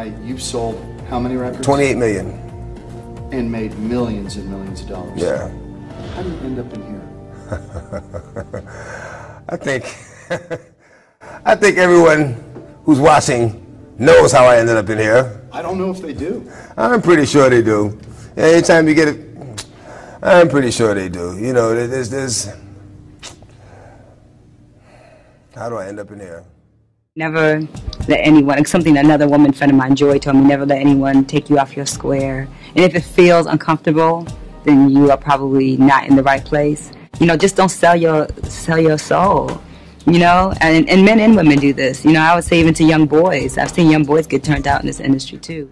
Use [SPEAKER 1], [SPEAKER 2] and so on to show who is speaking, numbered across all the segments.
[SPEAKER 1] guy, you've sold how many records?
[SPEAKER 2] 28 million.
[SPEAKER 1] And made millions and millions of dollars.
[SPEAKER 2] Yeah.
[SPEAKER 1] How did you end up in here?
[SPEAKER 2] I think everyone who's watching knows how I ended up in here.
[SPEAKER 1] I don't know if they do.
[SPEAKER 2] I'm pretty sure they do. Anytime you get it, I'm pretty sure they do. You know, there's how do I end up in here?
[SPEAKER 3] Never let anyone, something another woman friend of mine, Joy, told me, never let anyone take you off your square. And if it feels uncomfortable, then you are probably not in the right place. You know, just don't sell your soul. You know, and men and women do this. You know, I would say even to young boys. I've seen young boys get turned out in this industry too.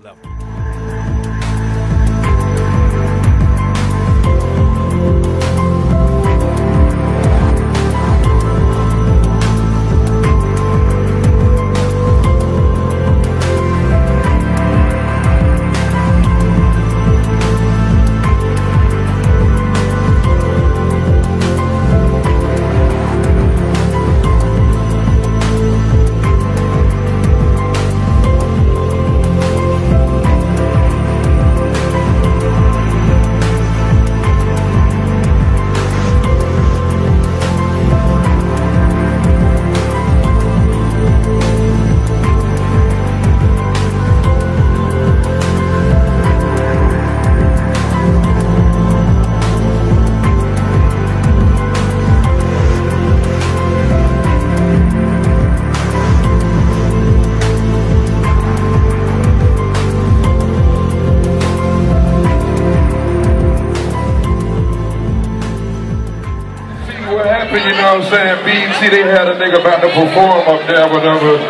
[SPEAKER 4] You know what I'm saying? BET, they had a nigga about to perform up there, whatever.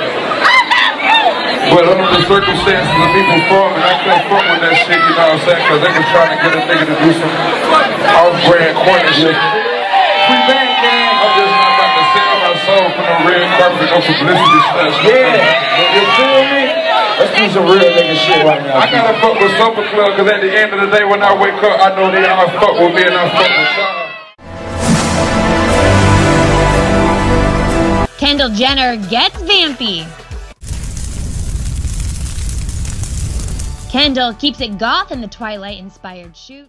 [SPEAKER 4] But under the circumstances of me performing, I couldn't fuck with that shit, you know what I'm saying? Because they were trying to get a nigga to do some off-brand corner shit. I'm just not about to sell my soul for no red carpet, no publicity stuff.
[SPEAKER 5] Yeah, you feel me? Let's do some real nigga shit right now.
[SPEAKER 4] I gotta fuck with Supper Club, because at the end of the day, when I wake up, I know they all fuck with me and I fuck with y'all.
[SPEAKER 6] Kendall Jenner gets vampy. Kendall keeps it goth in the Twilight-inspired shoot.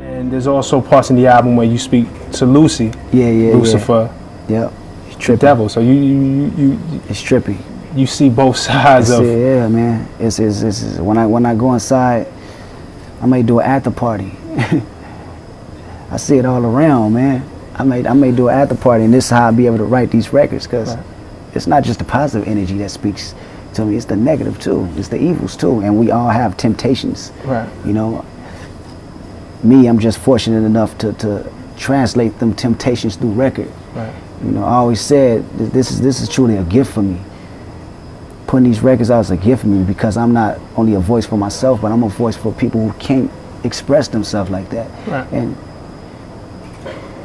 [SPEAKER 7] And there's also parts in the album where you speak to Lucy. Lucifer.
[SPEAKER 5] Yep.
[SPEAKER 7] The devil. So you
[SPEAKER 5] it's trippy.
[SPEAKER 7] You see both sides of.
[SPEAKER 5] Yeah, man. It's when I go inside, I may do an after party. I see it all around, man. I may do an after party, and this is how I'll be able to write these records, because it's not just the positive energy that speaks to me, it's the negative too, it's the evils too, and we all have temptations.
[SPEAKER 7] Right.
[SPEAKER 5] You know, me, I'm just fortunate enough to translate them temptations through record.
[SPEAKER 7] Right.
[SPEAKER 5] You know, I always said that this is truly a gift for me. Putting these records out is a gift for me, because I'm not only a voice for myself, but I'm a voice for people who can't express themselves like that.
[SPEAKER 7] Right.
[SPEAKER 5] And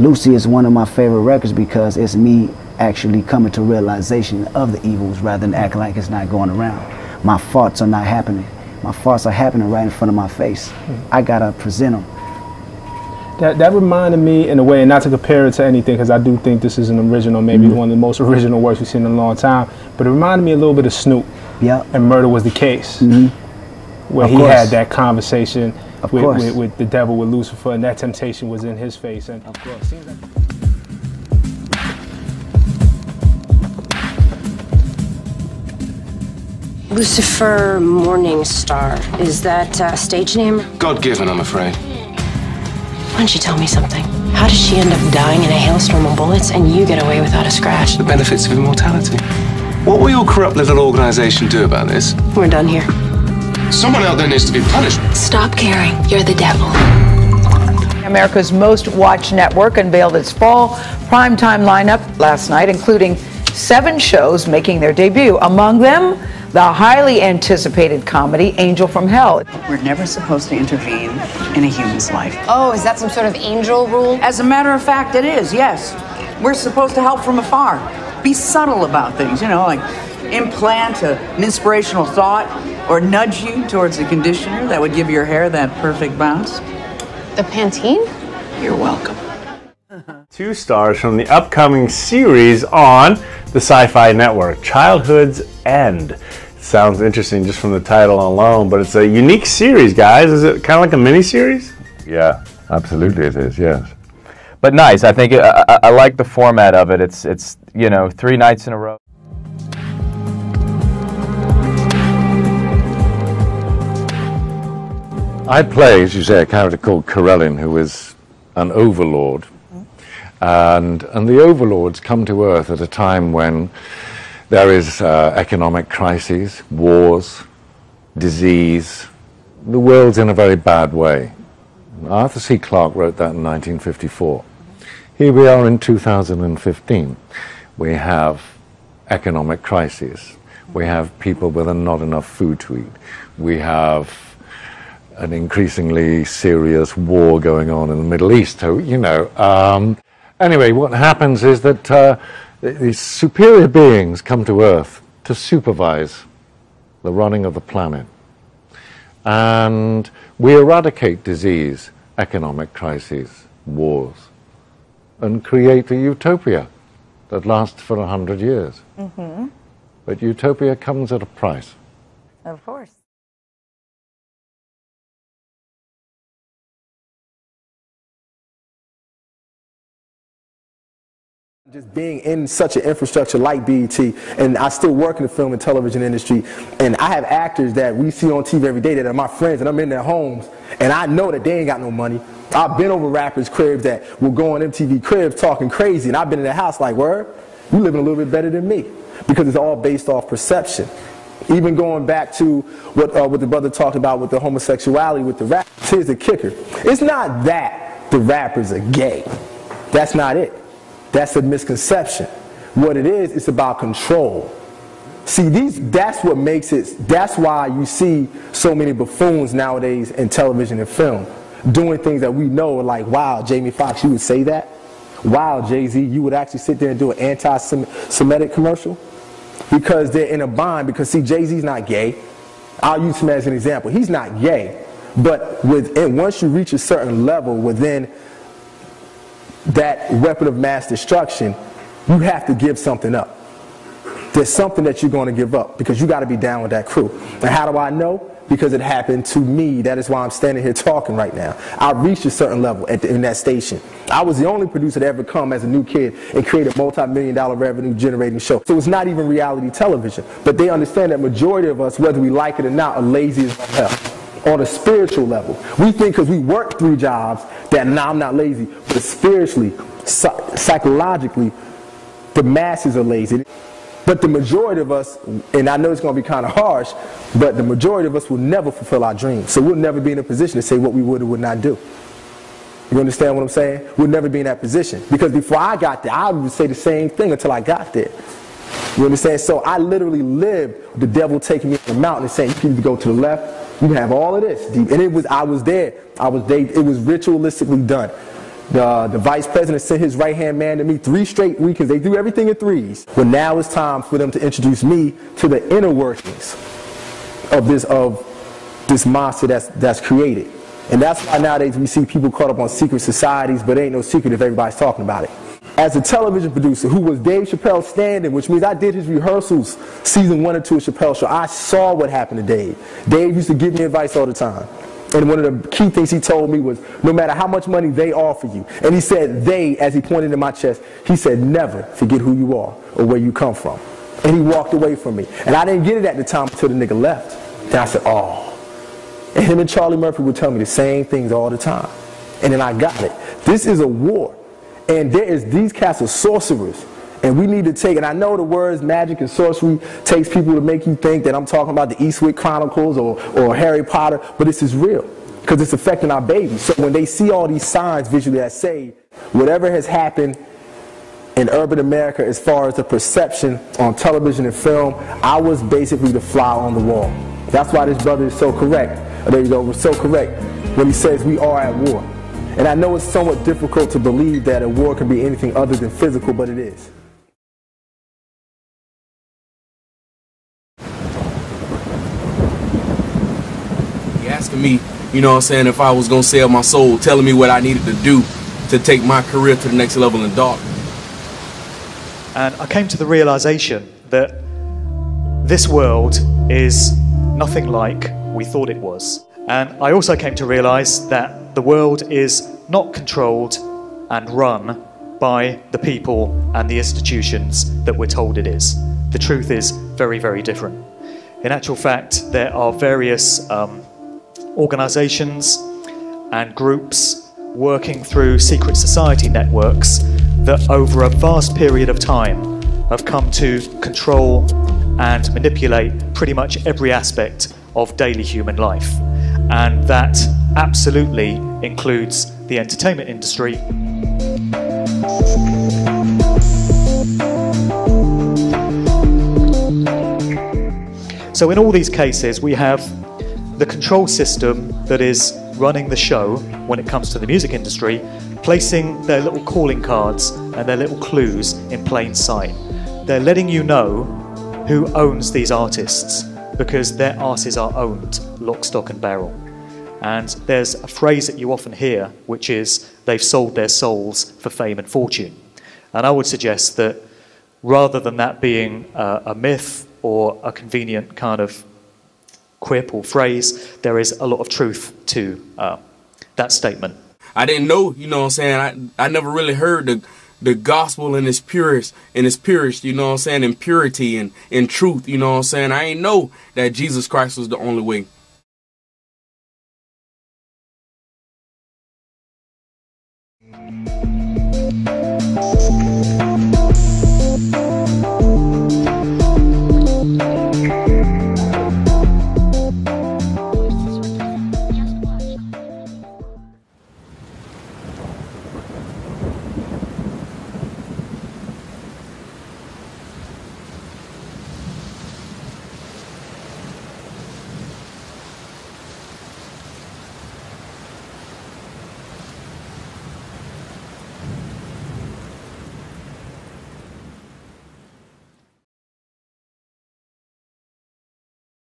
[SPEAKER 5] Lucy is one of my favorite records because it's me actually coming to realization of the evils rather than acting like it's not going around. My faults are not happening. My faults are happening right in front of my face. I gotta present them.
[SPEAKER 7] That reminded me in a way, and not to compare it to anything, because I do think this is an original, maybe one of the most original works we've seen in a long time, but it reminded me a little bit of Snoop.
[SPEAKER 5] Yeah.
[SPEAKER 7] And Murder Was the Case, where he had that conversation with the devil, with Lucifer, and that temptation was in his face. And
[SPEAKER 5] of course. Seems like
[SPEAKER 8] Lucifer Morningstar, is that a stage name?
[SPEAKER 9] God-given, I'm afraid.
[SPEAKER 8] Why don't you tell me something? How did she end up dying in a hailstorm of bullets and you get away without a scratch?
[SPEAKER 9] The benefits of immortality. What will your corrupt little organization do about this?
[SPEAKER 8] We're done here.
[SPEAKER 9] Someone out there needs to be punished.
[SPEAKER 8] Stop caring. You're the devil.
[SPEAKER 10] America's most watched network unveiled its fall primetime lineup last night, including 7 shows making their debut. Among them, the highly anticipated comedy Angel from Hell.
[SPEAKER 11] We're never supposed to intervene in a human's life.
[SPEAKER 12] Oh, is that some sort of angel rule?
[SPEAKER 11] As a matter of fact, it is, yes. We're supposed to help from afar. Be subtle about things, you know, like implant an inspirational thought or nudge you towards a conditioner that would give your hair that perfect bounce.
[SPEAKER 12] The Pantene?
[SPEAKER 11] You're welcome.
[SPEAKER 13] 2 stars from the upcoming series on the Sci-Fi Network, Childhood's End. Sounds interesting just from the title alone, but it's a unique series, guys. Is it kind of like a mini-series?
[SPEAKER 14] Yeah, absolutely it is, yes.
[SPEAKER 15] But nice. I think I like the format of it. It's you know, 3 nights in a row.
[SPEAKER 14] I play, as you say, a character called Karelin, who is an overlord. And the overlords come to Earth at a time when there is economic crises, wars, disease. The world's in a very bad way. Arthur C. Clarke wrote that in 1954. Here we are in 2015. We have economic crises. We have people with not enough food to eat. We have an increasingly serious war going on in the Middle East. So, you know, anyway, what happens is that these superior beings come to Earth to supervise the running of the planet. And we eradicate disease, economic crises, wars, and create a utopia that lasts for 100 years.
[SPEAKER 10] Mm-hmm.
[SPEAKER 14] But utopia comes at a price.
[SPEAKER 10] Of course.
[SPEAKER 2] Just being in such an infrastructure like BET, and I still work in the film and television industry, and I have actors that we see on TV every day that are my friends, and I'm in their homes, and I know that they ain't got no money. I've been over rappers' cribs that will go on MTV cribs talking crazy, and I've been in their house like, word, you living a little bit better than me, because it's all based off perception. Even going back to what the brother talked about with the homosexuality with the rappers, here's the kicker. It's not that the rappers are gay. That's not it. That's a misconception. What it is, it's about control. See, that's what makes it, that's why you see so many buffoons nowadays in television and film, doing things that we know are like, wow, Jamie Foxx, you would say that? Wow, Jay-Z, you would actually sit there and do an anti-Semitic commercial? Because they're in a bind, because see, Jay-Z's not gay. I'll use him as an example. He's not gay, but once you reach a certain level within that weapon of mass destruction, you have to give something up. There's something that you're going to give up because you got to be down with that crew. And how do I know? Because it happened to me. That is why I'm standing here talking right now. I reached a certain level in that station. I was the only producer to ever come as a new kid and create a multi-million-dollar revenue generating show. So it's not even reality television. But they understand that majority of us, whether we like it or not, are lazy as hell. On a spiritual level. We think because we work 3 jobs that, nah, I'm not lazy. But spiritually, psychologically, the masses are lazy. But the majority of us, and I know it's going to be kind of harsh, but the majority of us will never fulfill our dreams. So we'll never be in a position to say what we would or would not do. You understand what I'm saying? We'll never be in that position. Because before I got there, I would say the same thing until I got there. You understand? So I literally lived the devil taking me to the mountain and saying, you can either go to the left, you have all of this. And I was there. It was ritualistically done. The vice president sent his right-hand man to me 3 straight weekends. They do everything in 3s. But now it's time for them to introduce me to the inner workings of this monster that's created. And that's why nowadays we see people caught up on secret societies, but it ain't no secret if everybody's talking about it. As a television producer who was Dave Chappelle's stand-in, which means I did his rehearsals season 1 and 2 of Chappelle's show, I saw what happened to Dave. Dave used to give me advice all the time. And one of the key things he told me was, no matter how much money they offer you, and he said they, as he pointed to my chest, he said, never forget who you are or where you come from. And he walked away from me. And I didn't get it at the time until the nigga left. Then I said, oh. And him and Charlie Murphy would tell me the same things all the time. And then I got it. This is a war. And these cats are sorcerers. And we need to take, and I know the words magic and sorcery takes people to make you think that I'm talking about the Eastwick Chronicles or Harry Potter, but this is real. Because it's affecting our babies. So when they see all these signs visually that say, whatever has happened in urban America, as far as the perception on television and film, I was basically the fly on the wall. That's why this brother is so correct. There you go, was so correct when he says we are at war. And I know it's somewhat difficult to believe that a war can be anything other than physical, but it is.
[SPEAKER 16] He asking me, you know what I'm saying, if I was going to sell my soul, telling me what I needed to do to take my career to the next level in dark.
[SPEAKER 17] And I came to the realization that this world is nothing like we thought it was. And I also came to realize that the world is not controlled and run by the people and the institutions that we're told it is. The truth is very, very different. In actual fact, there are various organizations and groups working through secret society networks that over a vast period of time have come to control and manipulate pretty much every aspect of daily human life. And that absolutely includes the entertainment industry. So in all these cases, we have the control system that is running the show when it comes to the music industry, placing their little calling cards and their little clues in plain sight. They're letting you know who owns these artists, because their asses are owned, lock, stock and barrel. And there's a phrase that you often hear, which is, they've sold their souls for fame and fortune. And I would suggest that rather than that being a myth or a convenient kind of quip or phrase, there is a lot of truth to that statement.
[SPEAKER 16] I didn't know, you know what I'm saying, I never really heard the gospel in its purest, you know what I'm saying, in purity and in truth, you know what I'm saying. I ain't know that Jesus Christ was the only way.